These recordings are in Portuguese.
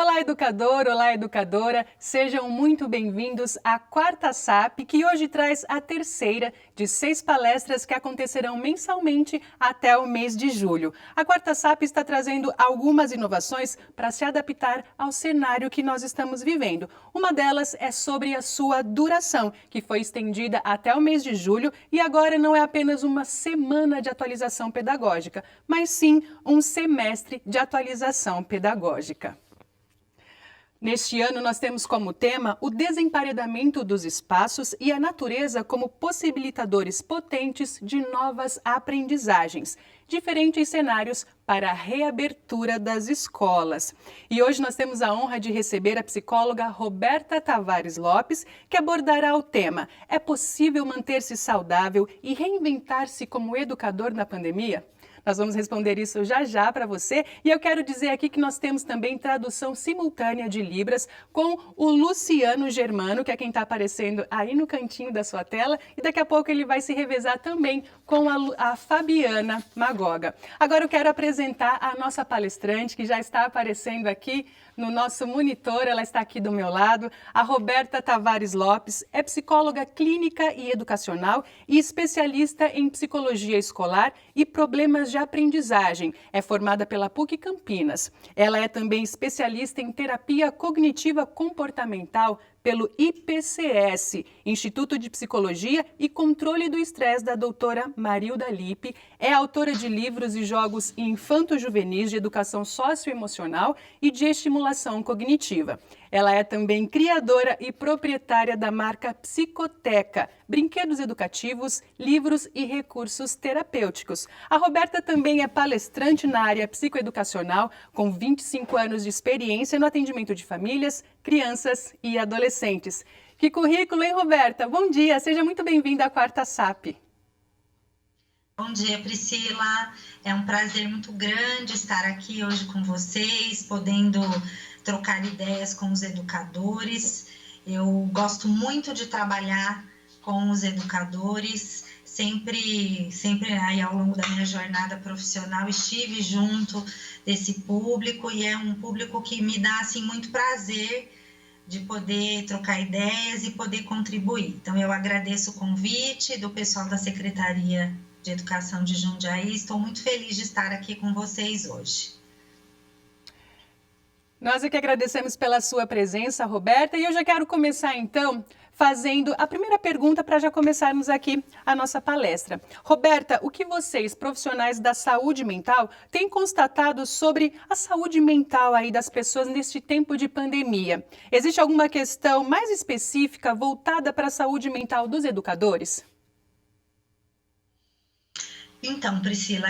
Olá, educador! Olá, educadora! Sejam muito bem-vindos à quarta SAP, que hoje traz a terceira de 6 palestras que acontecerão mensalmente até o mês de julho. A quarta SAP está trazendo algumas inovações para se adaptar ao cenário que nós estamos vivendo. Uma delas é sobre a sua duração, que foi estendida até o mês de julho e agora não é apenas uma semana de atualização pedagógica, mas sim um semestre de atualização pedagógica. Neste ano, nós temos como tema o desemparedamento dos espaços e a natureza como possibilitadores potentes de novas aprendizagens, diferentes cenários para a reabertura das escolas. E hoje nós temos a honra de receber a psicóloga Roberta Tavares Lopes, que abordará o tema: é possível manter-se saudável e reinventar-se como educador na pandemia? Nós vamos responder isso já já para você. E eu quero dizer aqui que nós temos também tradução simultânea de Libras com o Luciano Germano, que é quem está aparecendo aí no cantinho da sua tela. E daqui a pouco ele vai se revezar também com a Fabiana Magoga. Agora eu quero apresentar a nossa palestrante, que já está aparecendo aqui no nosso monitor. Ela está aqui do meu lado. A Roberta Tavares Lopes é psicóloga clínica e educacional e especialista em psicologia escolar e problemas de aprendizagem. É formada pela PUC Campinas. Ela é também especialista em terapia cognitiva comportamental pelo IPCS, Instituto de Psicologia e Controle do Estresse da doutora Marilda Lippe. É autora de livros e jogos infanto-juvenis de educação socioemocional e de estimulação cognitiva. Ela é também criadora e proprietária da marca Psicoteca, brinquedos educativos, livros e recursos terapêuticos. A Roberta também é palestrante na área psicoeducacional, com 25 anos de experiência no atendimento de famílias, crianças e adolescentes. Que currículo, hein, Roberta? Bom dia, seja muito bem-vinda à quarta SAP. Bom dia, Priscila. É um prazer muito grande estar aqui hoje com vocês, podendo trocar ideias com os educadores. Eu gosto muito de trabalhar com os educadores, sempre aí ao longo da minha jornada profissional estive junto desse público e é um público que me dá assim muito prazer de poder trocar ideias e poder contribuir. Então eu agradeço o convite do pessoal da Secretaria de Educação de Jundiaí, estou muito feliz de estar aqui com vocês hoje. Nós é que agradecemos pela sua presença, Roberta, e eu já quero começar então fazendo a primeira pergunta para já começarmos aqui a nossa palestra. Roberta, o que vocês, profissionais da saúde mental, têm constatado sobre a saúde mental aí das pessoas neste tempo de pandemia? Existe alguma questão mais específica voltada para a saúde mental dos educadores? Então, Priscila,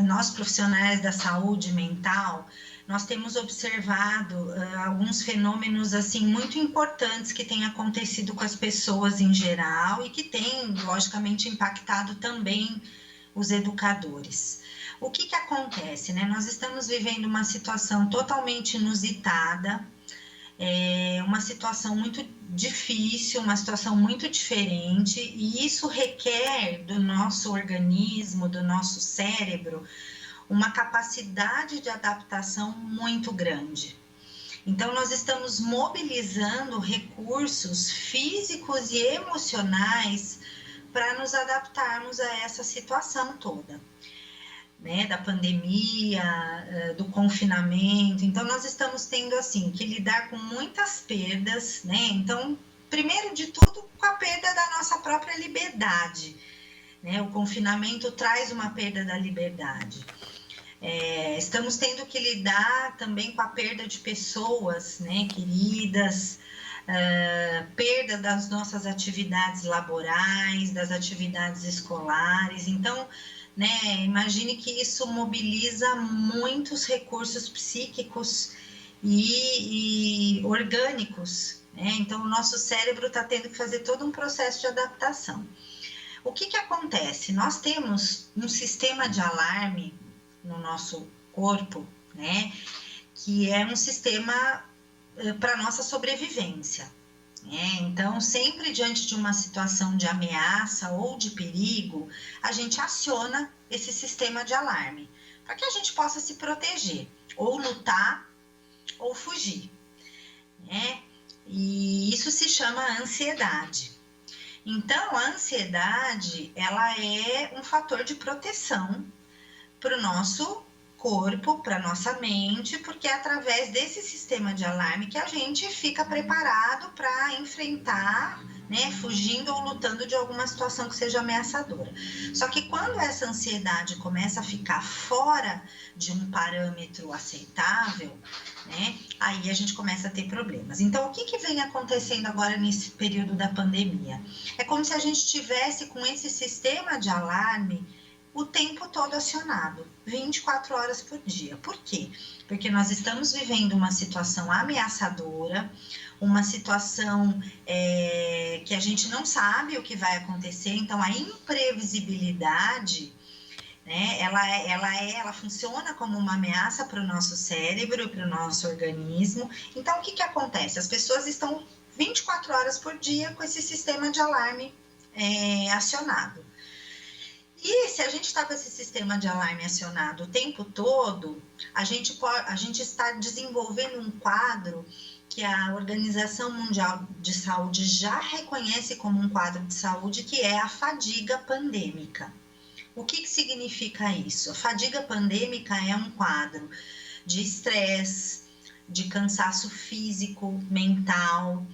nós profissionais da saúde mental, nós temos observado alguns fenômenos assim muito importantes que têm acontecido com as pessoas em geral e que têm, logicamente, impactado também os educadores. O que acontece, né? Nós estamos vivendo uma situação totalmente inusitada, uma situação muito difícil, uma situação muito diferente, e isso requer do nosso organismo, do nosso cérebro, uma capacidade de adaptação muito grande. Então, nós estamos mobilizando recursos físicos e emocionais para nos adaptarmos a essa situação toda, né, da pandemia, do confinamento. Então, nós estamos tendo, assim, que lidar com muitas perdas, né? Então, primeiro de tudo, com a perda da nossa própria liberdade, né? O confinamento traz uma perda da liberdade. Estamos tendo que lidar também com a perda de pessoas, né, queridas, perda das nossas atividades laborais, das atividades escolares. Então, né, imagine que isso mobiliza muitos recursos psíquicos e orgânicos, né? Então, o nosso cérebro está tendo que fazer todo um processo de adaptação. O que acontece? Nós temos um sistema de alarme no nosso corpo, né, que é um sistema para nossa sobrevivência. Então, sempre diante de uma situação de ameaça ou de perigo, a gente aciona esse sistema de alarme, para que a gente possa se proteger, ou lutar, ou fugir, né? E isso se chama ansiedade. Então, a ansiedade, ela é um fator de proteção para o nosso corpo, para nossa mente, porque é através desse sistema de alarme que a gente fica preparado para enfrentar, né, fugindo ou lutando de alguma situação que seja ameaçadora. Só que quando essa ansiedade começa a ficar fora de um parâmetro aceitável, né, aí a gente começa a ter problemas. Então, o que vem acontecendo agora nesse período da pandemia? É como se a gente estivesse com esse sistema de alarme o tempo todo acionado, 24 horas por dia. Por quê? Porque nós estamos vivendo uma situação ameaçadora, uma situação que a gente não sabe o que vai acontecer, então a imprevisibilidade, né, ela funciona como uma ameaça para o nosso cérebro, para o nosso organismo. Então, o que acontece? As pessoas estão 24 horas por dia com esse sistema de alarme acionado. E se a gente está com esse sistema de alarme acionado o tempo todo, a gente está desenvolvendo um quadro que a Organização Mundial de Saúde já reconhece como um quadro de saúde, que é a fadiga pandêmica. O que significa isso? A fadiga pandêmica é um quadro de estresse, de cansaço físico, mental.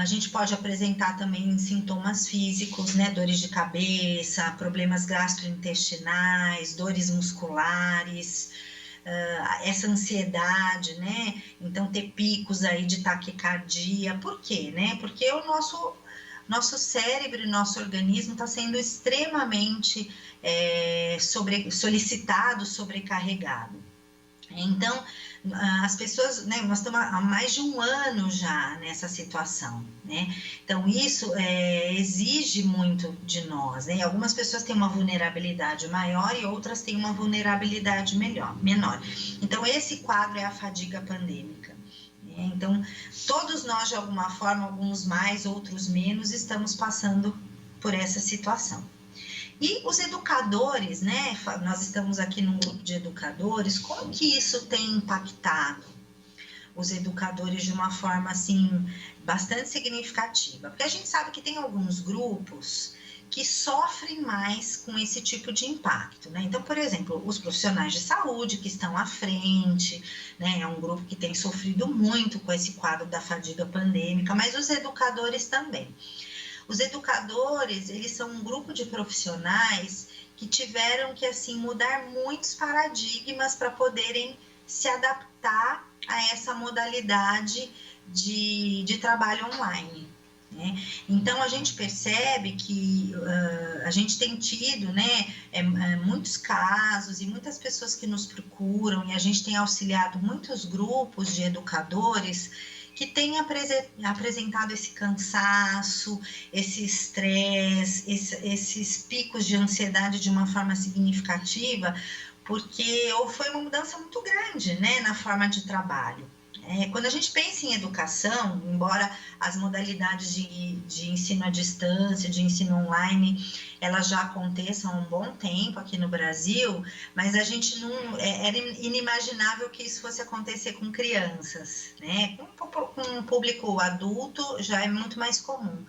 A gente pode apresentar também sintomas físicos, né? Dores de cabeça, problemas gastrointestinais, dores musculares, essa ansiedade, né? Então, ter picos aí de taquicardia. Por quê, né? Porque o nosso cérebro e nosso organismo está sendo extremamente solicitado, sobrecarregado. Então, as pessoas, né, nós estamos há mais de um ano já nessa situação, né? Então, isso exige muito de nós, né? Algumas pessoas têm uma vulnerabilidade maior e outras têm uma vulnerabilidade menor. Então, esse quadro é a fadiga pandêmica. Então, todos nós, de alguma forma, alguns mais, outros menos, estamos passando por essa situação. E os educadores, né? Nós estamos aqui num grupo de educadores, como que isso tem impactado os educadores de uma forma, assim, bastante significativa? Porque a gente sabe que tem alguns grupos que sofrem mais com esse tipo de impacto, né? Então, por exemplo, os profissionais de saúde que estão à frente, né? É um grupo que tem sofrido muito com esse quadro da fadiga pandêmica, mas os educadores também. Os educadores, eles são um grupo de profissionais que tiveram que, assim, mudar muitos paradigmas para poderem se adaptar a essa modalidade de trabalho online, né? Então, a gente percebe que a gente tem tido, né, muitos casos e muitas pessoas que nos procuram, e a gente tem auxiliado muitos grupos de educadores que têm apresentado esse cansaço, esse estresse, esses picos de ansiedade de uma forma significativa, porque foi uma mudança muito grande, né, na forma de trabalho. Quando a gente pensa em educação, embora as modalidades de ensino à distância, de ensino online, elas já aconteçam há um bom tempo aqui no Brasil, mas a gente não era inimaginável que isso fosse acontecer com crianças, né? Com um público adulto já é muito mais comum.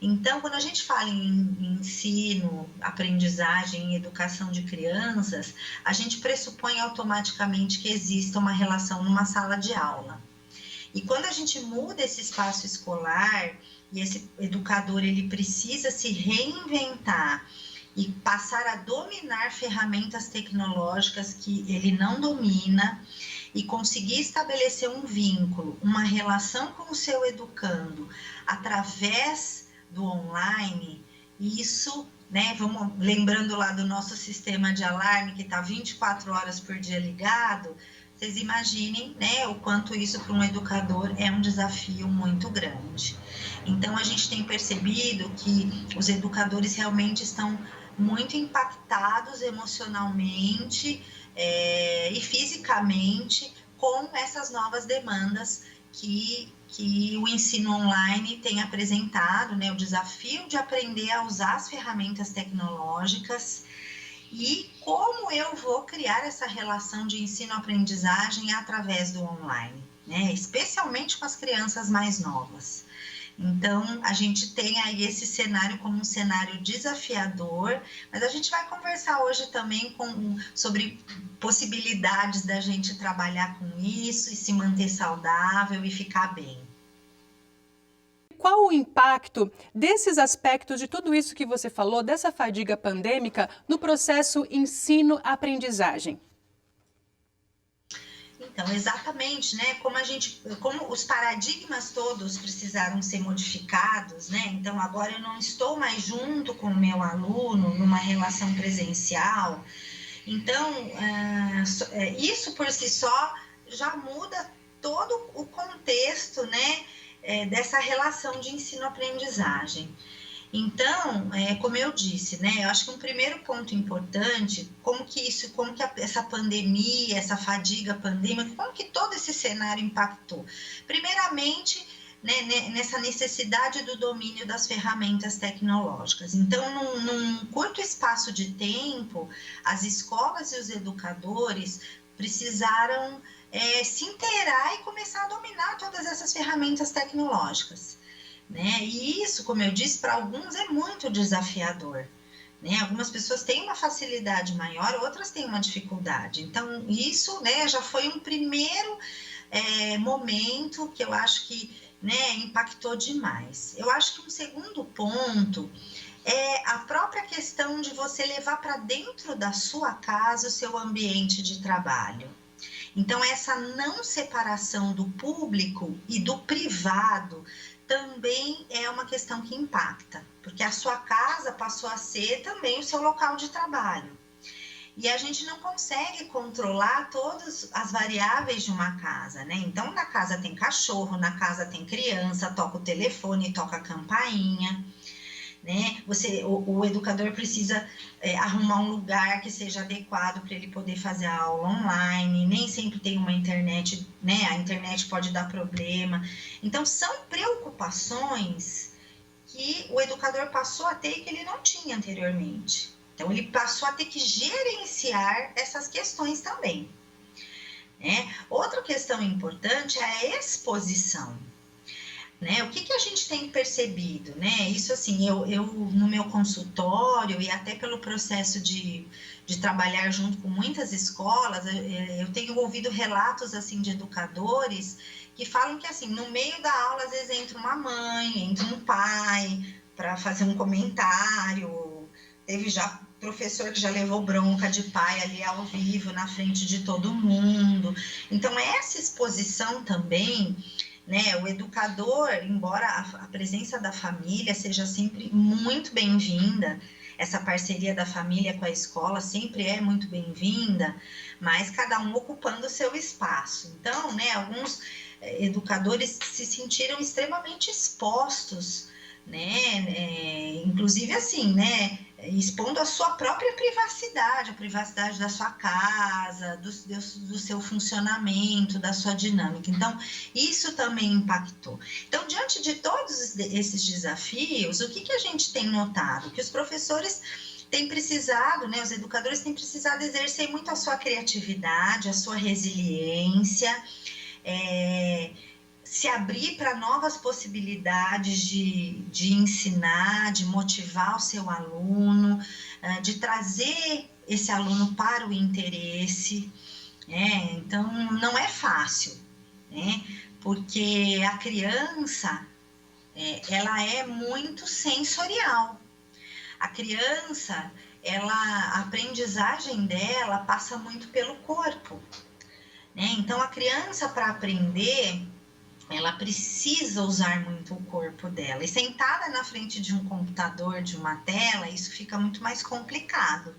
Então, quando a gente fala em ensino, aprendizagem, educação de crianças, a gente pressupõe automaticamente que exista uma relação numa sala de aula. E quando a gente muda esse espaço escolar, e esse educador ele precisa se reinventar e passar a dominar ferramentas tecnológicas que ele não domina, e conseguir estabelecer um vínculo, uma relação com o seu educando através do online, isso, né, vamos lembrando lá do nosso sistema de alarme que está 24 horas por dia ligado, vocês imaginem, né, o quanto isso para um educador é um desafio muito grande. Então, a gente tem percebido que os educadores realmente estão muito impactados emocionalmente e fisicamente com essas novas demandas que o ensino online tem apresentado, né? O desafio de aprender a usar as ferramentas tecnológicas e como eu vou criar essa relação de ensino-aprendizagem através do online, né? Especialmente com as crianças mais novas. Então, a gente tem aí esse cenário como um cenário desafiador, mas a gente vai conversar hoje também sobre possibilidades da gente trabalhar com isso e se manter saudável e ficar bem. Qual o impacto desses aspectos, de tudo isso que você falou, dessa fadiga pandêmica, no processo ensino-aprendizagem? Então, exatamente, né? Como os paradigmas todos precisaram ser modificados, né? Então, agora eu não estou mais junto com o meu aluno numa relação presencial. Então, isso por si só já muda todo o contexto, né? Dessa relação de ensino-aprendizagem. Então, como eu disse, né, eu acho que um primeiro ponto importante, essa pandemia, essa fadiga pandêmica, como que todo esse cenário impactou? Primeiramente, né, nessa necessidade do domínio das ferramentas tecnológicas. Então, num curto espaço de tempo, as escolas e os educadores precisaram se inteirar e começar a dominar todas essas ferramentas tecnológicas. Né? E isso, como eu disse, para alguns é muito desafiador. Né? Algumas pessoas têm uma facilidade maior, outras têm uma dificuldade. Então, isso, né, já foi um primeiro momento que eu acho que, né, impactou demais. Eu acho que um segundo ponto é a própria questão de você levar para dentro da sua casa o seu ambiente de trabalho. Então, essa não separação do público e do privado também é uma questão que impacta, porque a sua casa passou a ser também o seu local de trabalho. E a gente não consegue controlar todas as variáveis de uma casa, né? Então, na casa tem cachorro, na casa tem criança, toca o telefone, toca a campainha, né? O educador precisa arrumar um lugar que seja adequado para ele poder fazer a aula online, nem sempre tem uma internet, né? A internet pode dar problema. Então, são preocupações que o educador passou a ter e que ele não tinha anteriormente. Então, ele passou a ter que gerenciar essas questões também. Né? Outra questão importante é a exposição. Né? O que a gente tem percebido, né? Isso assim, eu no meu consultório e até pelo processo de trabalhar junto com muitas escolas, eu tenho ouvido relatos assim de educadores que falam que assim, no meio da aula às vezes entra uma mãe, entra um pai para fazer um comentário. Teve já professor que já levou bronca de pai ali ao vivo na frente de todo mundo. Então essa exposição também, né, o educador, embora a presença da família seja sempre muito bem-vinda, essa parceria da família com a escola sempre é muito bem-vinda, mas cada um ocupando o seu espaço. Então, né, alguns educadores se sentiram extremamente expostos, né, inclusive assim, né, expondo a sua própria privacidade, a privacidade da sua casa, do seu funcionamento, da sua dinâmica. Então, isso também impactou. Então, diante de todos esses desafios, o que a gente tem notado? Que os professores têm precisado, né, os educadores têm precisado exercer muito a sua criatividade, a sua resiliência, se abrir para novas possibilidades de ensinar, de motivar o seu aluno, de trazer esse aluno para o interesse. Então, não é fácil, né? Porque a criança, ela é muito sensorial. A criança, a aprendizagem dela passa muito pelo corpo, né? Então, a criança, para aprender, ela precisa usar muito o corpo dela. E sentada na frente de um computador, de uma tela, isso fica muito mais complicado,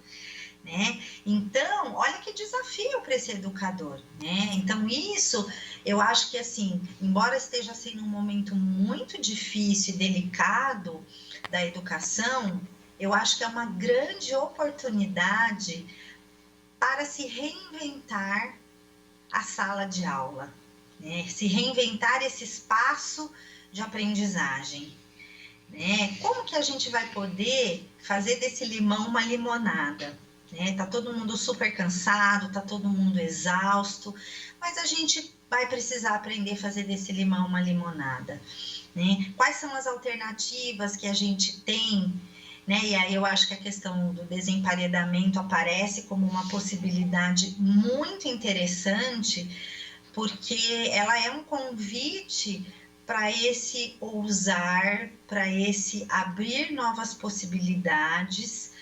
né? Então, olha que desafio para esse educador, né? Então, isso, eu acho que, assim, embora esteja sendo um momento muito difícil e delicado da educação, eu acho que é uma grande oportunidade para se reinventar a sala de aula, né? Se reinventar esse espaço de aprendizagem, né? Como que a gente vai poder fazer desse limão uma limonada, né? Tá todo mundo super cansado, tá todo mundo exausto, mas a gente vai precisar aprender a fazer desse limão uma limonada, né? Quais são as alternativas que a gente tem, né? E aí eu acho que a questão do desemparedamento aparece como uma possibilidade muito interessante, porque ela é um convite para esse ousar, para esse abrir novas possibilidades,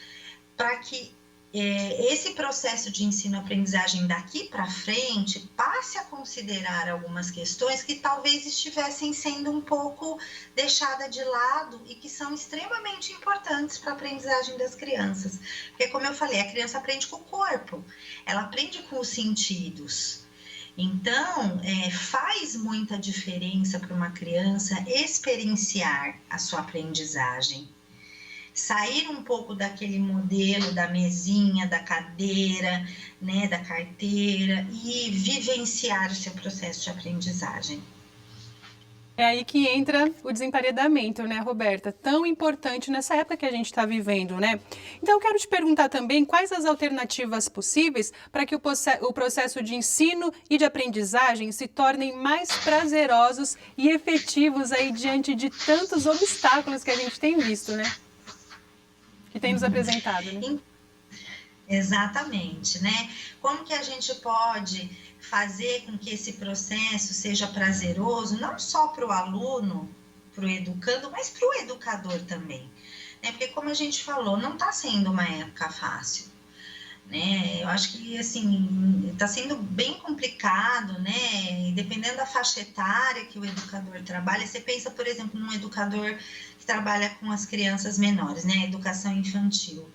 para que esse processo de ensino-aprendizagem daqui para frente passe a considerar algumas questões que talvez estivessem sendo um pouco deixadas de lado e que são extremamente importantes para a aprendizagem das crianças. Porque, como eu falei, a criança aprende com o corpo, ela aprende com os sentidos. Então, faz muita diferença para uma criança experienciar a sua aprendizagem. Sair um pouco daquele modelo da mesinha, da cadeira, né, da carteira e vivenciar o seu processo de aprendizagem. É aí que entra o desemparedamento, né, Roberta? Tão importante nessa época que a gente está vivendo, né? Então, eu quero te perguntar também quais as alternativas possíveis para que o processo de ensino e de aprendizagem se tornem mais prazerosos e efetivos aí diante de tantos obstáculos que a gente tem visto, né? Que tem nos apresentado, né? Exatamente, né? Como que a gente pode fazer com que esse processo seja prazeroso, não só para o aluno, para o educando, mas para o educador também, né? Porque, como a gente falou, não está sendo uma época fácil, né? Eu acho que, assim, está sendo bem complicado, né? E dependendo da faixa etária que o educador trabalha, você pensa, por exemplo, num educador que trabalha com as crianças menores, né? Educação infantil,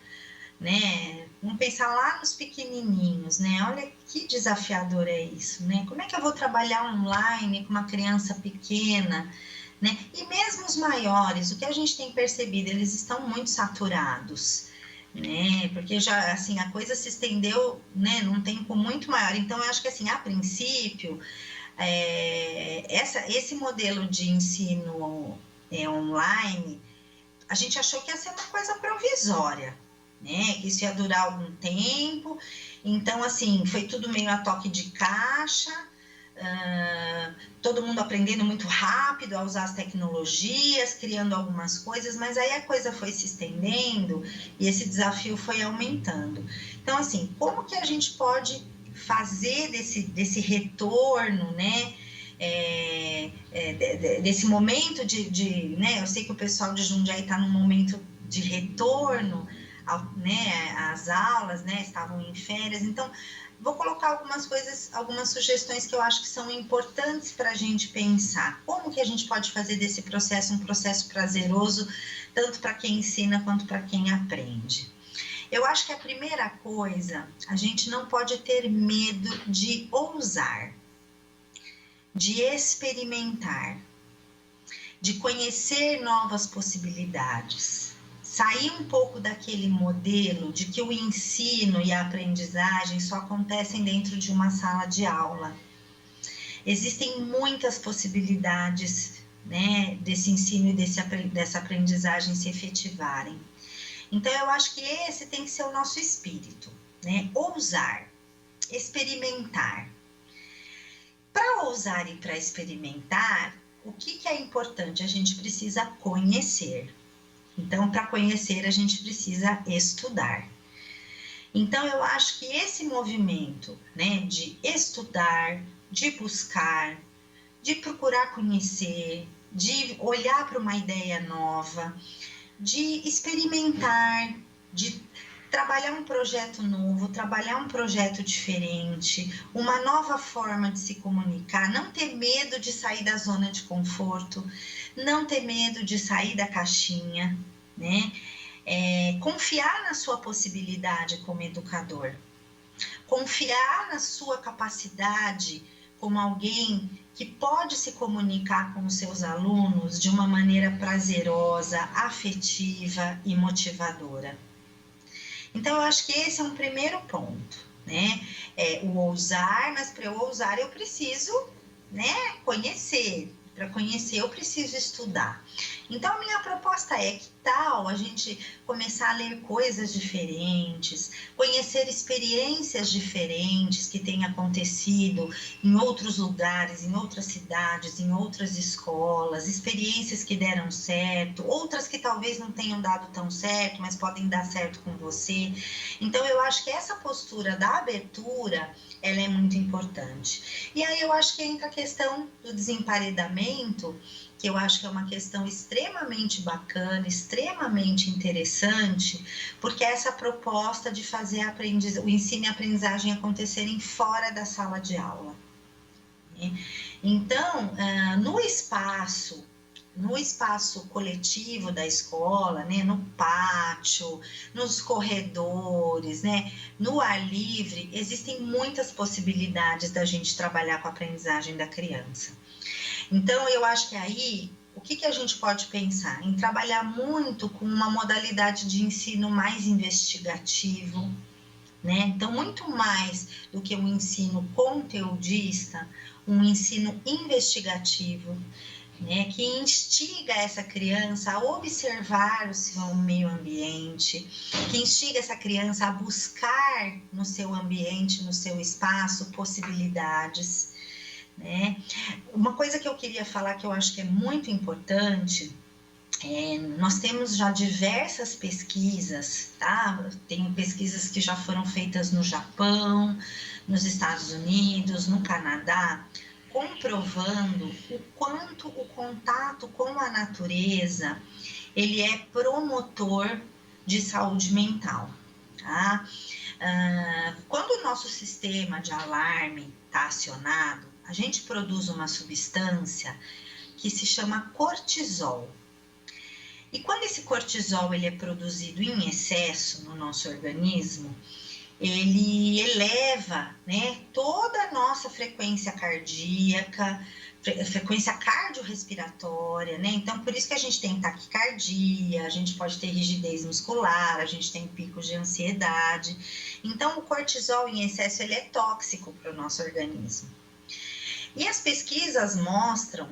né? Vamos pensar lá nos pequenininhos, né? Olha que desafiador é isso, né? Como é que eu vou trabalhar online com uma criança pequena, né? E mesmo os maiores, o que a gente tem percebido, eles estão muito saturados, né? Porque já, assim, a coisa se estendeu, né, num tempo muito maior. Então, eu acho que, assim, a princípio, esse modelo de ensino online, a gente achou que ia ser uma coisa provisória, né? Que isso ia durar algum tempo. Então, assim, foi tudo meio a toque de caixa, todo mundo aprendendo muito rápido a usar as tecnologias, criando algumas coisas, mas aí a coisa foi se estendendo e esse desafio foi aumentando. Então, assim, como que a gente pode fazer desse retorno, né? Desse momento né? Eu sei que o pessoal de Jundiaí está num momento de retorno, né, as aulas, né, estavam em férias, então vou colocar algumas coisas, algumas sugestões que eu acho que são importantes para a gente pensar. Como que a gente pode fazer desse processo um processo prazeroso, tanto para quem ensina quanto para quem aprende? Eu acho que a primeira coisa, a gente não pode ter medo de ousar, de experimentar, de conhecer novas possibilidades. Sair um pouco daquele modelo de que o ensino e a aprendizagem só acontecem dentro de uma sala de aula. Existem muitas possibilidades, né, desse ensino e dessa aprendizagem se efetivarem. Então, eu acho que esse tem que ser o nosso espírito, né? Ousar, experimentar. Para ousar e para experimentar, o que é importante? A gente precisa conhecer. Então, para conhecer, a gente precisa estudar. Então, eu acho que esse movimento, né, de estudar, de buscar, de procurar conhecer, de olhar para uma ideia nova, de experimentar, de trabalhar um projeto novo, trabalhar um projeto diferente, uma nova forma de se comunicar, não ter medo de sair da zona de conforto, não ter medo de sair da caixinha, né? Confiar na sua possibilidade como educador, confiar na sua capacidade como alguém que pode se comunicar com os seus alunos de uma maneira prazerosa, afetiva e motivadora. Então, eu acho que esse é um primeiro ponto, né? O ousar, mas para eu ousar eu preciso, né, conhecer. Para conhecer eu preciso estudar. Então, a minha proposta é: que tal a gente começar a ler coisas diferentes, conhecer experiências diferentes que têm acontecido em outros lugares, em outras cidades, em outras escolas, experiências que deram certo, outras que talvez não tenham dado tão certo, mas podem dar certo com você. Então, eu acho que essa postura da abertura, ela é muito importante. E aí eu acho que entra a questão do desemparedamento, que eu acho que é uma questão extremamente bacana, extremamente interessante, porque é essa proposta de fazer o ensino e a aprendizagem acontecerem fora da sala de aula. Então, no espaço coletivo da escola, né, no pátio, nos corredores, né, no ar livre, existem muitas possibilidades da gente trabalhar com a aprendizagem da criança. Então, eu acho que aí, o que a gente pode pensar? Em trabalhar muito com uma modalidade de ensino mais investigativo, né? Então, muito mais do que um ensino conteudista, um ensino investigativo, né, que instiga essa criança a observar o seu meio ambiente, que instiga essa criança a buscar no seu ambiente, no seu espaço, possibilidades, né? Uma coisa que eu queria falar que eu acho que é muito importante, nós temos já diversas pesquisas, tá? Tem pesquisas que já foram feitas no Japão, nos Estados Unidos, no Canadá, comprovando o quanto o contato com a natureza, ele é promotor de saúde mental, tá? Quando o nosso sistema de alarme está acionado, a gente produz uma substância que se chama cortisol. E quando esse cortisol ele é produzido em excesso no nosso organismo, ele eleva, né, toda a nossa frequência cardíaca, frequência cardiorrespiratória, né? Então, por isso que a gente tem taquicardia, a gente pode ter rigidez muscular, a gente tem picos de ansiedade. Então, o cortisol em excesso ele é tóxico para o nosso organismo. E as pesquisas mostram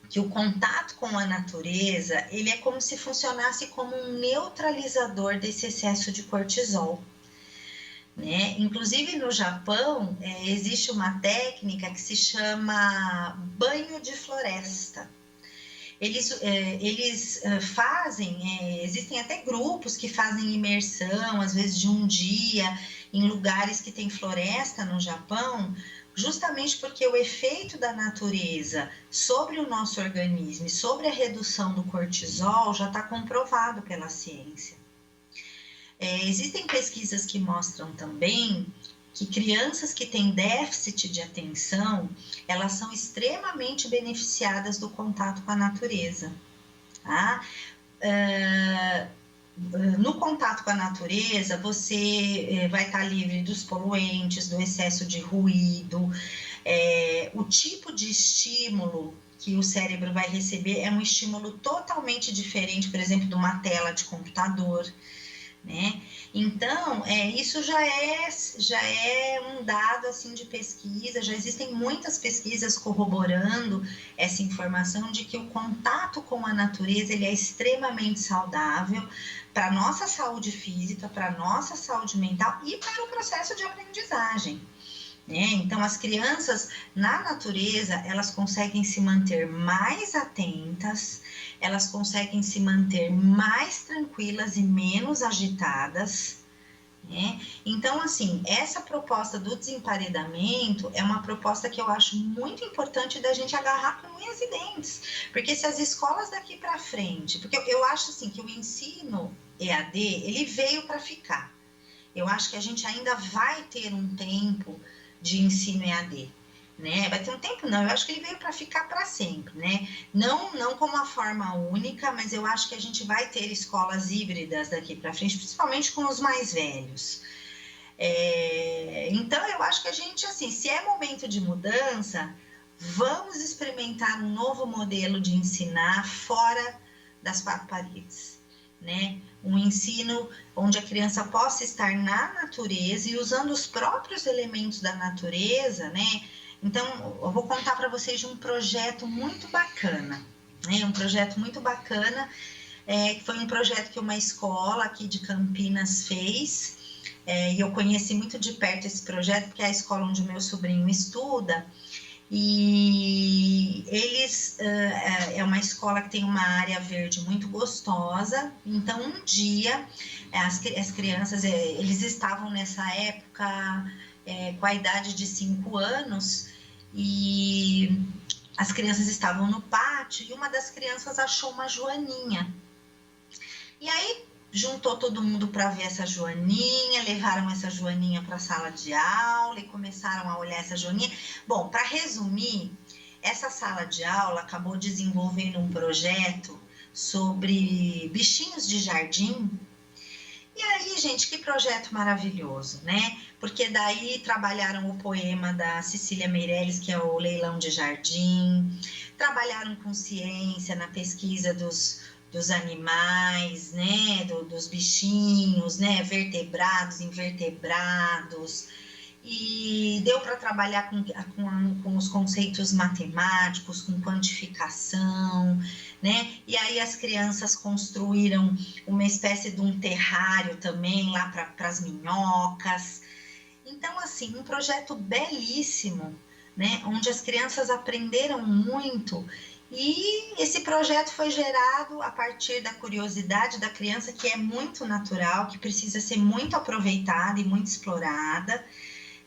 que o contato com a natureza, ele é como se funcionasse como um neutralizador desse excesso de cortisol, né? Inclusive no Japão, existe uma técnica que se chama banho de floresta. Eles fazem, existem até grupos que fazem imersão, às vezes de um dia, em lugares que tem floresta no Japão, justamente porque o efeito da natureza sobre o nosso organismo e sobre a redução do cortisol já está comprovado pela ciência. Existem pesquisas que mostram também que crianças que têm déficit de atenção, elas são extremamente beneficiadas do contato com a natureza, tá? No contato com a natureza, você vai estar livre dos poluentes, do excesso de ruído, o tipo de estímulo que o cérebro vai receber é um estímulo totalmente diferente, por exemplo, de uma tela de computador, né? Então, isso já é um dado assim de pesquisa, já existem muitas pesquisas corroborando essa informação de que o contato com a natureza ele é extremamente saudável para a nossa saúde física, para a nossa saúde mental e para o processo de aprendizagem, né? Então, as crianças na natureza, elas conseguem se manter mais atentas, elas conseguem se manter mais tranquilas e menos agitadas, né? Então, assim, essa proposta do desemparedamento é uma proposta que eu acho muito importante da gente agarrar com unhas e dentes, porque se as escolas daqui para frente, porque eu acho assim que o ensino EAD, ele veio para ficar. Eu acho que a gente ainda vai ter um tempo de ensino EAD, né? Vai ter um tempo, não, eu acho que ele veio para ficar para sempre, né? Não como uma forma única, mas eu acho que a gente vai ter escolas híbridas daqui para frente, principalmente com os mais velhos. Então, eu acho que a gente, assim, se é momento de mudança, vamos experimentar um novo modelo de ensinar fora das quatro paredes, né? Um ensino onde a criança possa estar na natureza e usando os próprios elementos da natureza, né? Então, eu vou contar para vocês de um projeto muito bacana. né? Um projeto muito bacana, que foi um projeto que uma escola aqui de Campinas fez, e eu conheci muito de perto esse projeto, porque é a escola onde o meu sobrinho estuda, e eles é uma escola que tem uma área verde muito gostosa. Então um dia as crianças, eles estavam nessa época com a idade de 5 anos, e as crianças estavam no pátio e uma das crianças achou uma joaninha. E aí juntou todo mundo para ver essa joaninha, levaram essa joaninha para a sala de aula e começaram a olhar essa joaninha. Bom, para resumir, essa sala de aula acabou desenvolvendo um projeto sobre bichinhos de jardim. E aí, gente, que projeto maravilhoso, né? Porque daí trabalharam o poema da Cecília Meirelles, que é o Leilão de Jardim, trabalharam com ciência na pesquisa dos animais, né, dos bichinhos, né, vertebrados, invertebrados, e deu para trabalhar com os conceitos matemáticos, com quantificação, né, e aí as crianças construíram uma espécie de um terrário também lá para as minhocas. Então, assim, um projeto belíssimo, né, onde as crianças aprenderam muito. E esse projeto foi gerado a partir da curiosidade da criança, que é muito natural, que precisa ser muito aproveitada e muito explorada,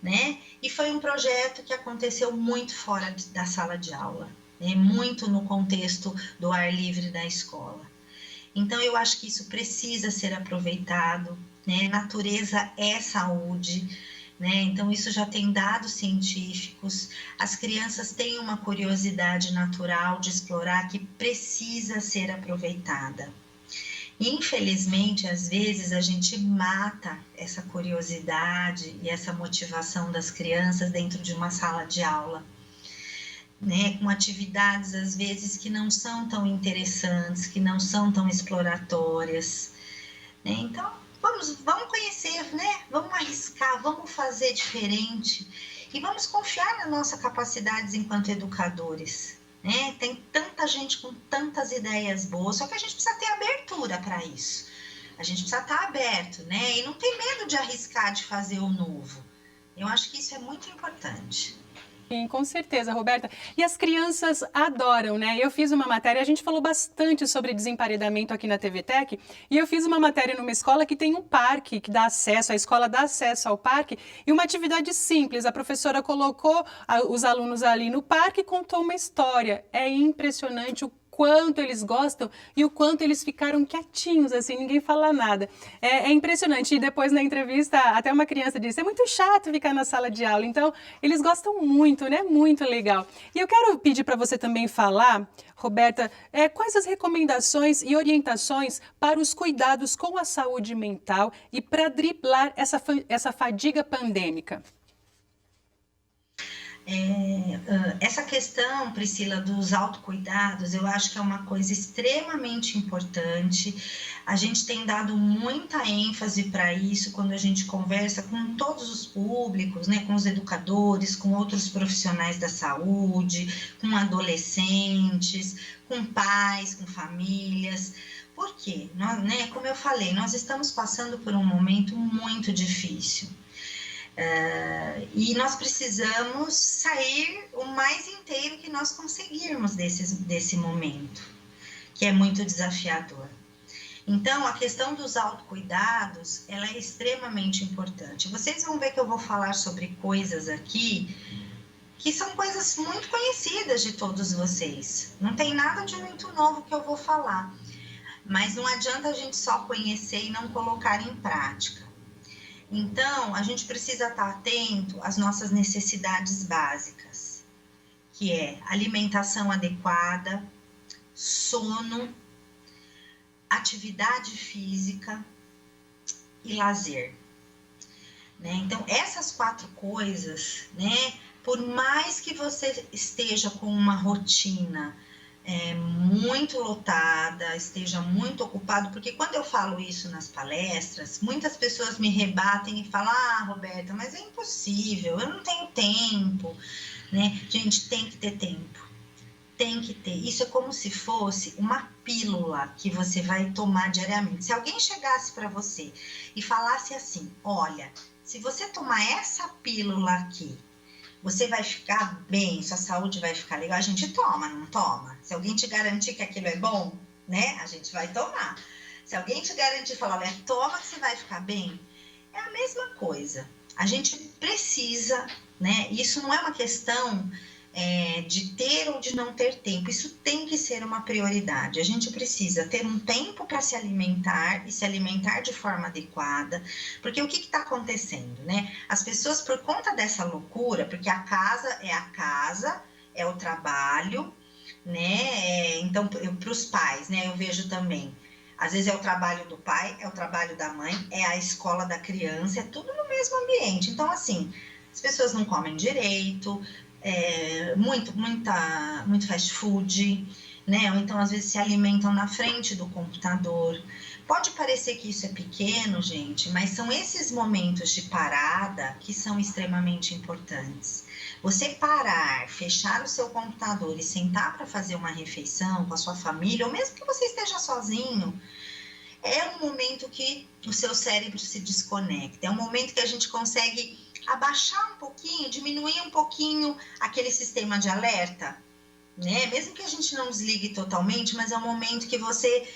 né? E foi um projeto que aconteceu muito fora da sala de aula, né? Muito no contexto do ar livre da escola. Então, eu acho que isso precisa ser aproveitado, né? Natureza é saúde, né? Então, isso já tem dados científicos. As crianças têm uma curiosidade natural de explorar que precisa ser aproveitada. Infelizmente, às vezes, a gente mata essa curiosidade e essa motivação das crianças dentro de uma sala de aula, né? Com atividades, às vezes, que não são tão interessantes, que não são tão exploratórias, né? Então, vamos conhecer, né? Vamos arriscar, vamos fazer diferente e vamos confiar nas nossas capacidades enquanto educadores, né? Tem tanta gente com tantas ideias boas, só que a gente precisa ter abertura para isso. A gente precisa estar aberto, né? E não ter medo de arriscar, de fazer o novo. Eu acho que isso é muito importante. Sim, com certeza, Roberta. E as crianças adoram, né? Eu fiz uma matéria, a gente falou bastante sobre desemparedamento aqui na TV Tech, e eu fiz uma matéria numa escola que tem um parque, que dá acesso, a escola dá acesso ao parque, e uma atividade simples. A professora colocou os alunos ali no parque e contou uma história. É impressionante o quanto eles gostam e o quanto eles ficaram quietinhos, assim, ninguém fala nada. É impressionante. E depois na entrevista, até uma criança disse, é muito chato ficar na sala de aula. Então, eles gostam muito, né? Muito legal. E eu quero pedir para você também falar, Roberta, quais as recomendações e orientações para os cuidados com a saúde mental e para driblar essa fadiga pandêmica? Essa questão, Priscila, dos autocuidados, eu acho que é uma coisa extremamente importante. A gente tem dado muita ênfase para isso quando a gente conversa com todos os públicos, né, com os educadores, com outros profissionais da saúde, com adolescentes, com pais, com famílias. Por quê? Nós, né, como eu falei, nós estamos passando por um momento muito difícil. E nós precisamos sair o mais inteiro que nós conseguirmos desse momento, que é muito desafiador. Então, a questão dos autocuidados, ela é extremamente importante. Vocês vão ver que eu vou falar sobre coisas aqui que são coisas muito conhecidas de todos vocês. Não tem nada de muito novo que eu vou falar, mas não adianta a gente só conhecer e não colocar em prática. Então, a gente precisa estar atento às nossas necessidades básicas, que é alimentação adequada, sono, atividade física e lazer, né? Então, essas 4 coisas, né? Por mais que você esteja com uma rotina muito lotada, esteja muito ocupado, porque quando eu falo isso nas palestras, muitas pessoas me rebatem e falam, Roberta, mas é impossível, eu não tenho tempo, né? Gente, tem que ter tempo. tem que ter. Isso é como se fosse uma pílula que você vai tomar diariamente. Se alguém chegasse para você e falasse assim, olha, se você tomar essa pílula aqui, você vai ficar bem, sua saúde vai ficar legal, a gente toma, não toma? Se alguém te garantir que aquilo é bom, né, a gente vai tomar. Se alguém te garantir, falar, olha, toma que você vai ficar bem, é a mesma coisa. A gente precisa, né, isso não é uma questão de ter ou de não ter tempo, isso tem que ser uma prioridade. A gente precisa ter um tempo para se alimentar e se alimentar de forma adequada, porque o que está acontecendo, né? As pessoas, por conta dessa loucura, porque a casa, é o trabalho, né? Então, para os pais, né? Eu vejo também, às vezes é o trabalho do pai, é o trabalho da mãe, é a escola da criança, é tudo no mesmo ambiente. Então, assim, as pessoas não comem direito, muito fast food, né? Ou então às vezes se alimentam na frente do computador. Pode parecer que isso é pequeno, gente, mas são esses momentos de parada que são extremamente importantes. Você parar, fechar o seu computador e sentar para fazer uma refeição com a sua família, ou mesmo que você esteja sozinho, é um momento que o seu cérebro se desconecta, é um momento que a gente consegue abaixar um pouquinho, diminuir um pouquinho aquele sistema de alerta, né? Mesmo que a gente não desligue totalmente, mas é um momento que você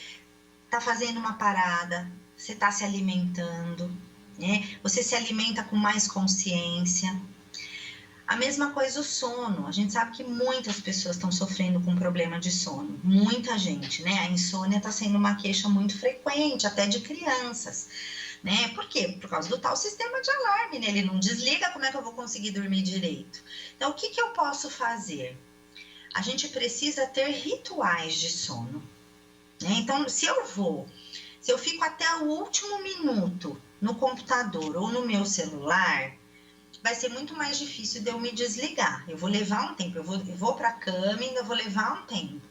está fazendo uma parada, você está se alimentando, né? Você se alimenta com mais consciência. A mesma coisa o sono. A gente sabe que muitas pessoas estão sofrendo com problema de sono. Muita gente, né? A insônia está sendo uma queixa muito frequente, até de crianças. Né? Por quê? Por causa do tal sistema de alarme, né? Ele não desliga, como é que eu vou conseguir dormir direito? Então, o que eu posso fazer? A gente precisa ter rituais de sono, né? Então, se eu fico até o último minuto no computador ou no meu celular, vai ser muito mais difícil de eu me desligar. Eu vou levar um tempo, eu vou para a cama e ainda vou levar um tempo.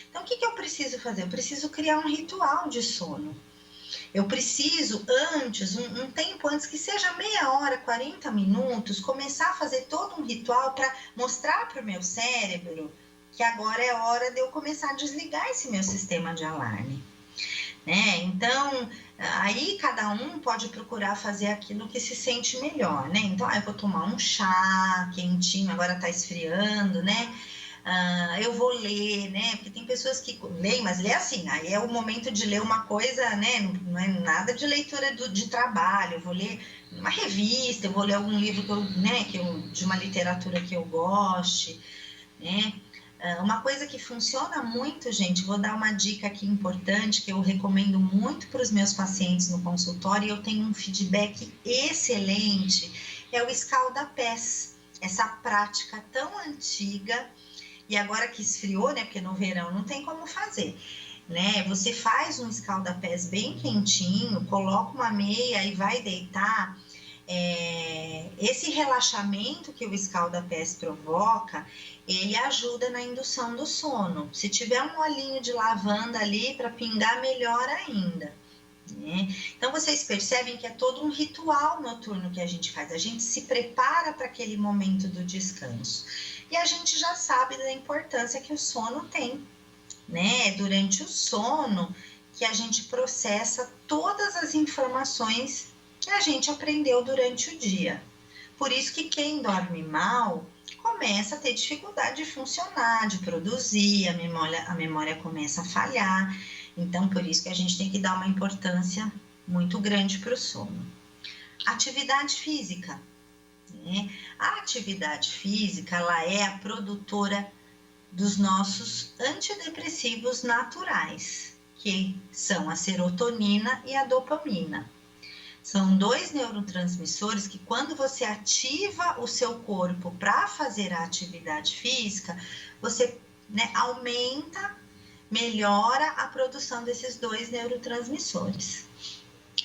Então, o que eu preciso fazer? Eu preciso criar um ritual de sono. Eu preciso antes, um tempo antes, que seja meia hora, 40 minutos, começar a fazer todo um ritual para mostrar para o meu cérebro que agora é hora de eu começar a desligar esse meu sistema de alarme. Né? Então, aí cada um pode procurar fazer aquilo que se sente melhor, né? Então, eu vou tomar um chá quentinho, agora tá esfriando, né? Eu vou ler, né? Porque tem pessoas que leem, mas lê assim, aí é o momento de ler uma coisa, né? Não é nada de leitura de trabalho, eu vou ler uma revista, eu vou ler algum livro de uma literatura que eu goste, né? Uma coisa que funciona muito, gente, vou dar uma dica aqui importante que eu recomendo muito para os meus pacientes no consultório e eu tenho um feedback excelente, é o escalda-pés. Essa prática tão antiga e agora que esfriou, né, porque no verão não tem como fazer, né? Você faz um escalda-pés bem quentinho, coloca uma meia e vai deitar. Esse relaxamento que o escalda-pés provoca, ele ajuda na indução do sono. Se tiver um olhinho de lavanda ali para pingar, melhor ainda. Né? Então, vocês percebem que é todo um ritual noturno que a gente faz. A gente se prepara para aquele momento do descanso. E a gente já sabe da importância que o sono tem. Né? Durante o sono, que a gente processa todas as informações que a gente aprendeu durante o dia. Por isso que quem dorme mal começa a ter dificuldade de funcionar, de produzir, a memória começa a falhar. Então, por isso que a gente tem que dar uma importância muito grande para o sono. Atividade física. Né? A atividade física, ela é a produtora dos nossos antidepressivos naturais, que são a serotonina e a dopamina. São dois neurotransmissores que, quando você ativa o seu corpo para fazer a atividade física, você, né, aumenta, melhora a produção desses dois neurotransmissores.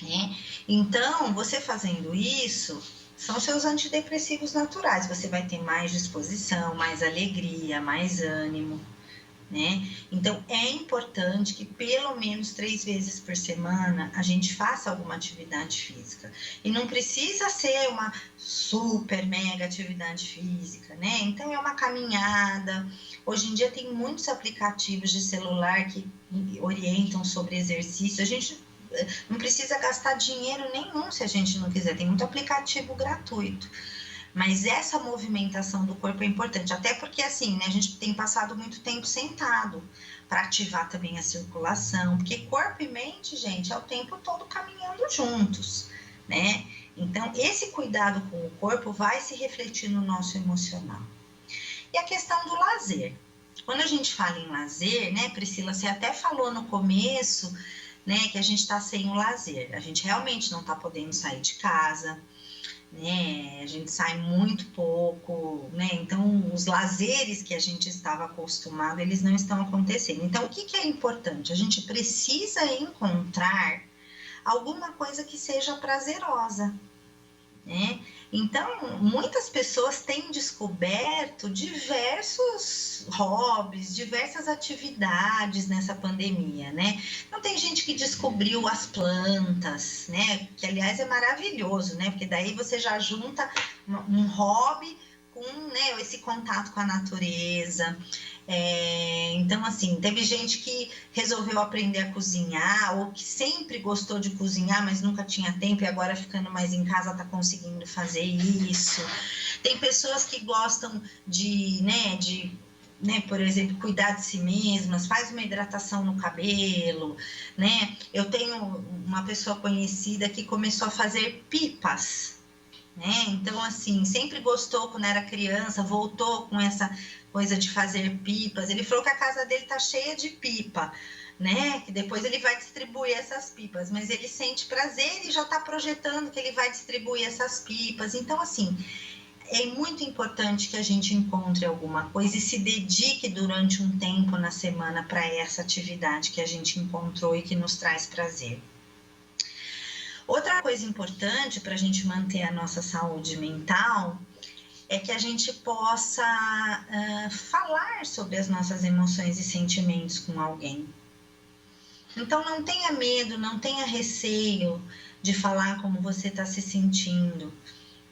Né? Então, você fazendo isso, são seus antidepressivos naturais. Você vai ter mais disposição, mais alegria, mais ânimo. né? Então, é importante que pelo menos 3 vezes por semana a gente faça alguma atividade física. E não precisa ser uma super mega atividade física, né? Então, é uma caminhada. Hoje em dia tem muitos aplicativos de celular que orientam sobre exercício. A gente não precisa gastar dinheiro nenhum se a gente não quiser. Tem muito aplicativo gratuito. Mas essa movimentação do corpo é importante, até porque assim, né, a gente tem passado muito tempo sentado para ativar também a circulação, porque corpo e mente, gente, é o tempo todo caminhando juntos, né? Então, esse cuidado com o corpo vai se refletir no nosso emocional. E a questão do lazer. Quando a gente fala em lazer, né, Priscila, você até falou no começo, né, que a gente está sem o lazer. A gente realmente não está podendo sair de casa, né? A gente sai muito pouco, né? Então, os lazeres que a gente estava acostumado, eles não estão acontecendo. Então, o que é importante? A gente precisa encontrar alguma coisa que seja prazerosa, né? Então, muitas pessoas têm descoberto diversos hobbies, diversas atividades nessa pandemia, né? Então, tem gente que descobriu as plantas, né? Que, aliás, é maravilhoso, né? Porque daí você já junta um hobby com, né, esse contato com a natureza. Então, assim, teve gente que resolveu aprender a cozinhar, ou que sempre gostou de cozinhar, mas nunca tinha tempo e agora ficando mais em casa está conseguindo fazer isso. Tem pessoas que gostam né, por exemplo, cuidar de si mesmas, faz uma hidratação no cabelo, né? Eu tenho uma pessoa conhecida que começou a fazer pipas, né? Então, assim, sempre gostou quando era criança, voltou com essa coisa de fazer pipas. Ele falou que a casa dele tá cheia de pipa, né? Que depois ele vai distribuir essas pipas, mas ele sente prazer e já está projetando que ele vai distribuir essas pipas. Então, assim, é muito importante que a gente encontre alguma coisa e se dedique durante um tempo na semana para essa atividade que a gente encontrou e que nos traz prazer. Outra coisa importante para a gente manter a nossa saúde mental é que a gente possa falar sobre as nossas emoções e sentimentos com alguém. Então, não tenha medo, não tenha receio de falar como você está se sentindo,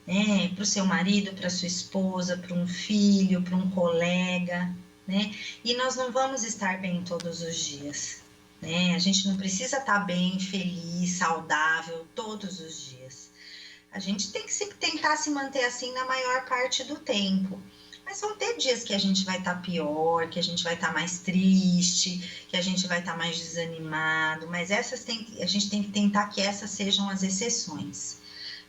né? Para o seu marido, para sua esposa, para um filho, para um colega, né? E nós não vamos estar bem todos os dias, né? A gente não precisa estar bem, feliz, saudável todos os dias. A gente tem que tentar se manter assim na maior parte do tempo. Mas vão ter dias que a gente vai estar pior, que a gente vai estar mais triste, que a gente vai estar mais desanimado, mas a gente tem que tentar que essas sejam as exceções,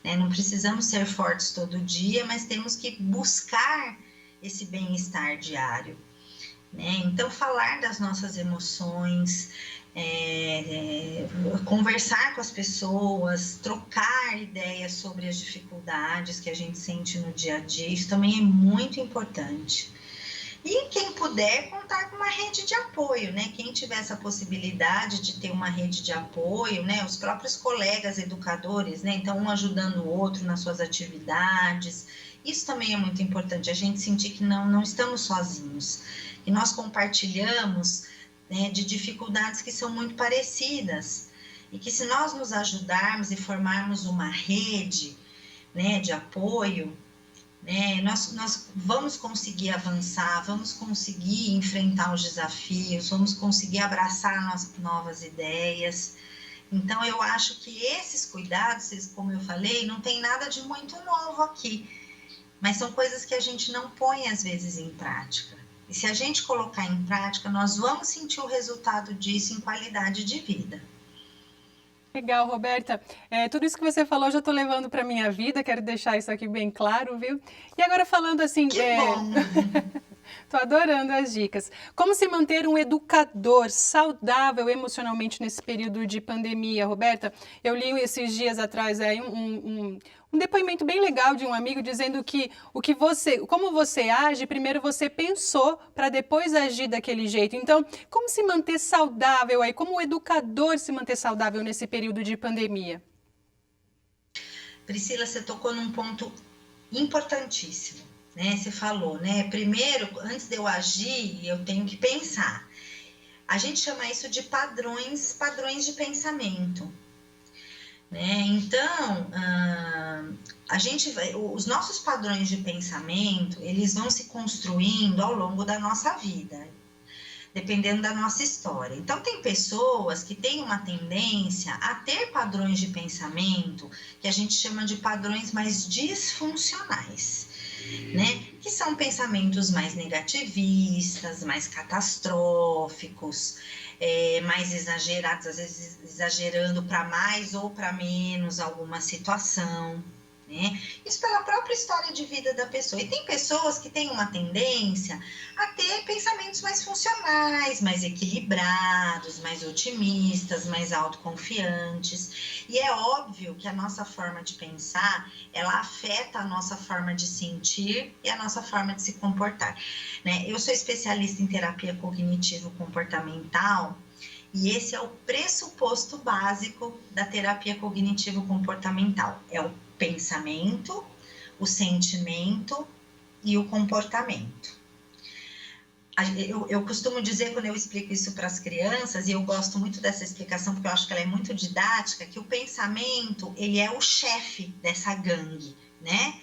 né? Não precisamos ser fortes todo dia, mas temos que buscar esse bem-estar diário, né? Então, falar das nossas emoções, conversar com as pessoas, trocar ideias sobre as dificuldades que a gente sente no dia a dia, isso também é muito importante. E quem puder, contar com uma rede de apoio, né? Quem tiver essa possibilidade de ter uma rede de apoio, né? Os próprios colegas educadores, né? Então, um ajudando o outro nas suas atividades. Isso também é muito importante, a gente sentir que não estamos sozinhos. E nós compartilhamos, né, de dificuldades que são muito parecidas. E que se nós nos ajudarmos e formarmos uma rede, né, de apoio, né, nós vamos conseguir avançar, vamos conseguir enfrentar os desafios, vamos conseguir abraçar novas ideias. Então, eu acho que esses cuidados, como eu falei, não tem nada de muito novo aqui, mas são coisas que a gente não põe, às vezes, em prática. E se a gente colocar em prática, nós vamos sentir o resultado disso em qualidade de vida. Legal, Roberta. Tudo isso que você falou, eu já estou levando para a minha vida, quero deixar isso aqui bem claro, viu? E agora falando assim... Que bom! Estou adorando as dicas. Como se manter um educador saudável emocionalmente nesse período de pandemia, Roberta? Eu li esses dias atrás aí um depoimento bem legal de um amigo dizendo que como você age, primeiro você pensou para depois agir daquele jeito. Então, como se manter saudável aí? Como o educador se manter saudável nesse período de pandemia? Priscila, você tocou num ponto importantíssimo. né? Você falou, né? Primeiro, antes de eu agir, eu tenho que pensar. A gente chama isso de padrões de pensamento, né? Então, os nossos padrões de pensamento, eles vão se construindo ao longo da nossa vida, dependendo da nossa história. Então, tem pessoas que têm uma tendência a ter padrões de pensamento que a gente chama de padrões mais disfuncionais, né? Que são pensamentos mais negativistas, mais catastróficos, mais exagerados, às vezes exagerando para mais ou para menos alguma situação, né? Isso pela própria história de vida da pessoa. E tem pessoas que têm uma tendência a ter pensamentos mais funcionais, mais equilibrados, mais otimistas, mais autoconfiantes. E é óbvio que a nossa forma de pensar, ela afeta a nossa forma de sentir e a nossa forma de se comportar, né? Eu sou especialista em terapia cognitivo-comportamental e esse é o pressuposto básico da terapia cognitivo-comportamental. É o pensamento, o sentimento e o comportamento. Eu costumo dizer, quando eu explico isso para as crianças, e eu gosto muito dessa explicação porque eu acho que ela é muito didática, que o pensamento, ele é o chefe dessa gangue, né?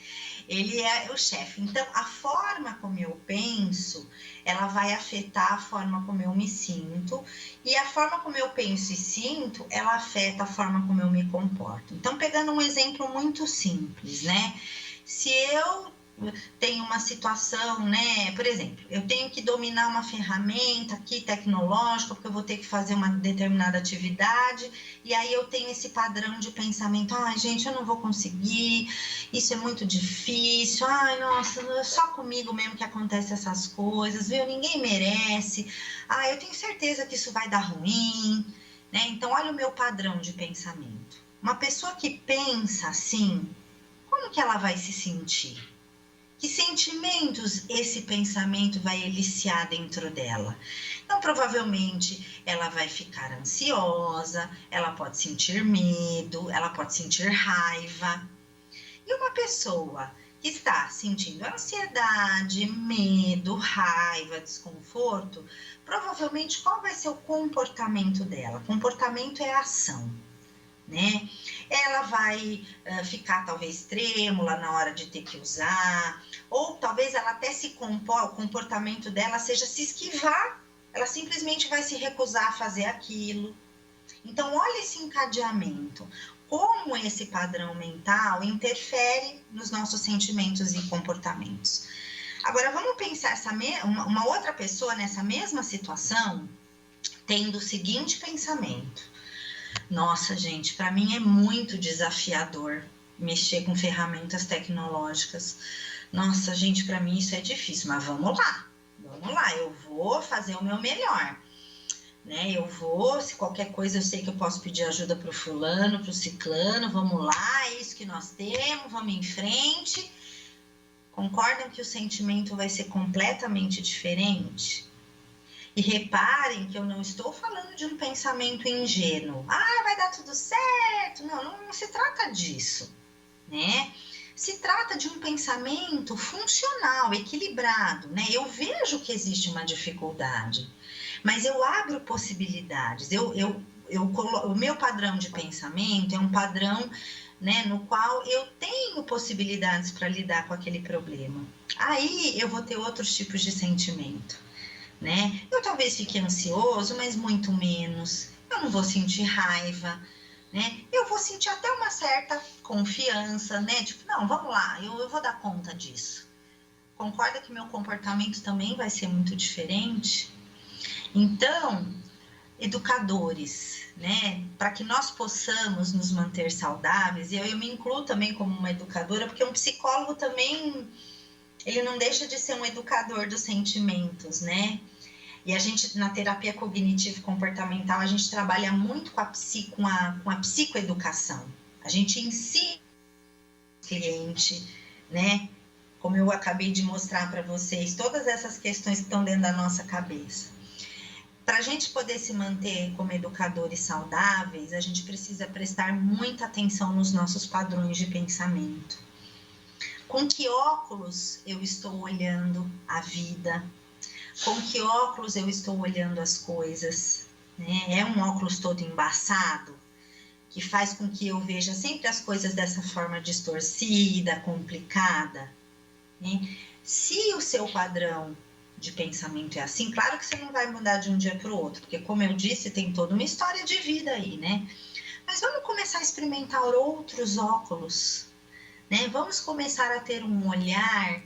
Ele é o chefe. Então, a forma como eu penso, ela vai afetar a forma como eu me sinto, e a forma como eu penso e sinto, ela afeta a forma como eu me comporto. Então, pegando um exemplo muito simples, né? Se eu tenho uma situação, né? Por exemplo, eu tenho que dominar uma ferramenta aqui tecnológica, porque eu vou ter que fazer uma determinada atividade, e aí eu tenho esse padrão de pensamento, ai, gente, eu não vou conseguir, isso é muito difícil, ai, nossa, é só comigo mesmo que acontece essas coisas, viu? Ninguém merece, ai, eu tenho certeza que isso vai dar ruim, né? Então, olha o meu padrão de pensamento. Uma pessoa que pensa assim, como que ela vai se sentir? Que sentimentos esse pensamento vai eliciar dentro dela? Então, provavelmente, ela vai ficar ansiosa, ela pode sentir medo, ela pode sentir raiva. E uma pessoa que está sentindo ansiedade, medo, raiva, desconforto, provavelmente qual vai ser o comportamento dela? Comportamento é ação, né? Ela vai ficar talvez trêmula na hora de ter que usar, ou talvez ela até o comportamento dela seja se esquivar, ela simplesmente vai se recusar a fazer aquilo. Então, olha esse encadeamento, como esse padrão mental interfere nos nossos sentimentos e comportamentos. Agora, vamos pensar uma outra pessoa nessa mesma situação, tendo o seguinte pensamento: nossa, gente, para mim é muito desafiador mexer com ferramentas tecnológicas. Nossa, gente, para mim isso é difícil, mas vamos lá, eu vou fazer o meu melhor, né? Eu vou, se qualquer coisa eu sei que eu posso pedir ajuda para o fulano, para o ciclano, vamos lá, é isso que nós temos, vamos em frente. Concordam que o sentimento vai ser completamente diferente? E reparem que eu não estou falando de um pensamento ingênuo. Ah, vai dar tudo certo. Não se trata disso, né? Se trata de um pensamento funcional, equilibrado, né? Eu vejo que existe uma dificuldade, mas eu abro possibilidades. O meu padrão de pensamento é um padrão, né, no qual eu tenho possibilidades para lidar com aquele problema. Aí eu vou ter outros tipos de sentimento, né? Eu talvez fique ansioso, mas muito menos. Eu não vou sentir raiva, né? Eu vou sentir até uma certa confiança, né? Tipo, não, vamos lá, eu vou dar conta disso. Concorda que meu comportamento também vai ser muito diferente? Então, educadores, né? Para que nós possamos nos manter saudáveis, e eu me incluo também como uma educadora, porque um psicólogo também, ele não deixa de ser um educador dos sentimentos, né? E a gente, na terapia cognitivo-comportamental, a gente trabalha muito com a psicoeducação. A gente ensina o cliente, né? Como eu acabei de mostrar para vocês, todas essas questões que estão dentro da nossa cabeça. Para a gente poder se manter como educadores saudáveis, a gente precisa prestar muita atenção nos nossos padrões de pensamento. Com que óculos eu estou olhando a vida? Com que óculos eu estou olhando as coisas? Né? É um óculos todo embaçado, que faz com que eu veja sempre as coisas dessa forma distorcida, complicada? Né? Se o seu padrão de pensamento é assim, claro que você não vai mudar de um dia para o outro, porque, como eu disse, tem toda uma história de vida aí, né? Mas vamos começar a experimentar outros óculos, né? Vamos começar a ter um olhar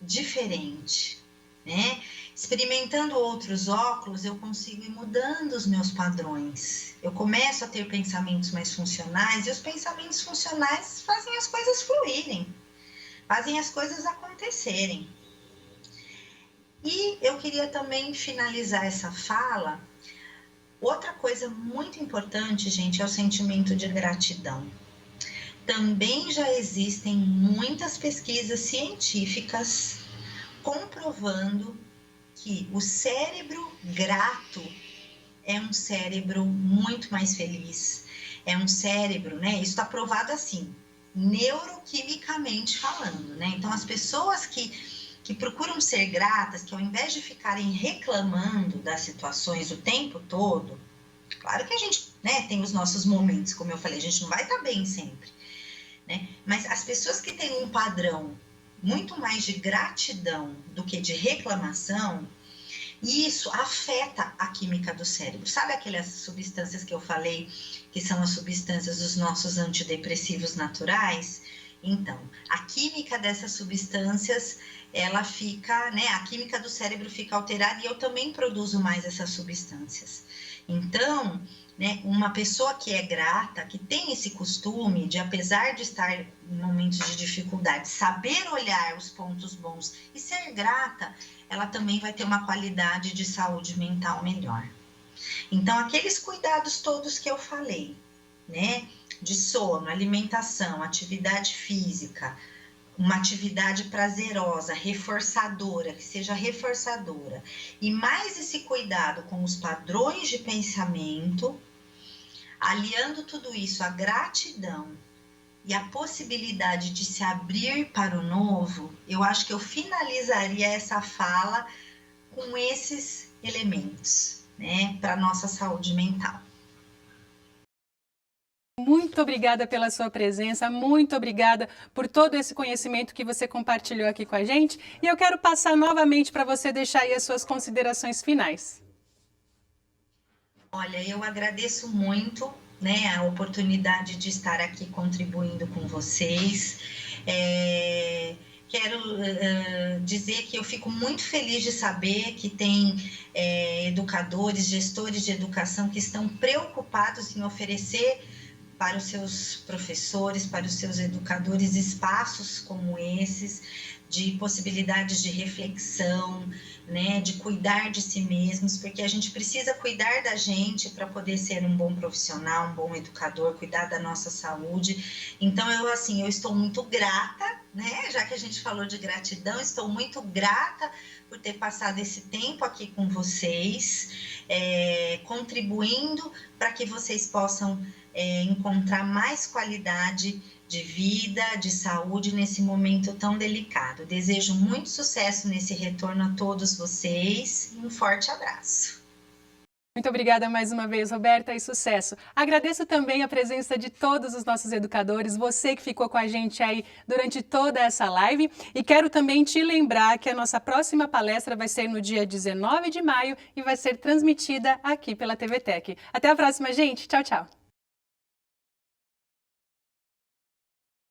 diferente, né? Experimentando outros óculos, eu consigo ir mudando os meus padrões. Eu começo a ter pensamentos mais funcionais, e os pensamentos funcionais fazem as coisas fluírem, fazem as coisas acontecerem. E eu queria também finalizar essa fala. Outra coisa muito importante, gente, é o sentimento de gratidão. Também já existem muitas pesquisas científicas comprovando que o cérebro grato é um cérebro muito mais feliz. É um cérebro, né? Isso está provado assim, neuroquimicamente falando, né? Então, as pessoas que procuram ser gratas, que ao invés de ficarem reclamando das situações o tempo todo, claro que a gente, né, tem os nossos momentos, como eu falei, a gente não vai estar bem sempre, né? Mas as pessoas que têm um padrão muito mais de gratidão do que de reclamação, isso afeta a química do cérebro. Sabe aquelas substâncias que eu falei, que são as substâncias dos nossos antidepressivos naturais? Então, a química dessas substâncias, ela fica, né, a química do cérebro fica alterada, e eu também produzo mais essas substâncias. Então, né, uma pessoa que é grata, que tem esse costume de, apesar de estar em momentos de dificuldade, saber olhar os pontos bons e ser grata, ela também vai ter uma qualidade de saúde mental melhor. Então, aqueles cuidados todos que eu falei, né, de sono, alimentação, atividade física, uma atividade prazerosa, reforçadora, que seja reforçadora, e mais esse cuidado com os padrões de pensamento, aliando tudo isso à gratidão e à possibilidade de se abrir para o novo, eu acho que eu finalizaria essa fala com esses elementos, né, para a nossa saúde mental. Muito obrigada pela sua presença, muito obrigada por todo esse conhecimento que você compartilhou aqui com a gente. E eu quero passar novamente para você deixar aí as suas considerações finais. Olha, eu agradeço muito, né, a oportunidade de estar aqui contribuindo com vocês. Quero dizer que eu fico muito feliz de saber que tem educadores, gestores de educação que estão preocupados em oferecer para os seus professores, para os seus educadores, espaços como esses, de possibilidades de reflexão, né, de cuidar de si mesmos, porque a gente precisa cuidar da gente para poder ser um bom profissional, um bom educador, cuidar da nossa saúde. Então, eu estou muito grata, né, já que a gente falou de gratidão, estou muito grata por ter passado esse tempo aqui com vocês, contribuindo para que vocês possam encontrar mais qualidade de vida, de saúde nesse momento tão delicado. Desejo muito sucesso nesse retorno a todos vocês e um forte abraço. Muito obrigada mais uma vez, Roberta, e sucesso. Agradeço também a presença de todos os nossos educadores, você que ficou com a gente aí durante toda essa live. E quero também te lembrar que a nossa próxima palestra vai ser no dia 19 de maio e vai ser transmitida aqui pela TV Tech. Até a próxima, gente. Tchau, tchau.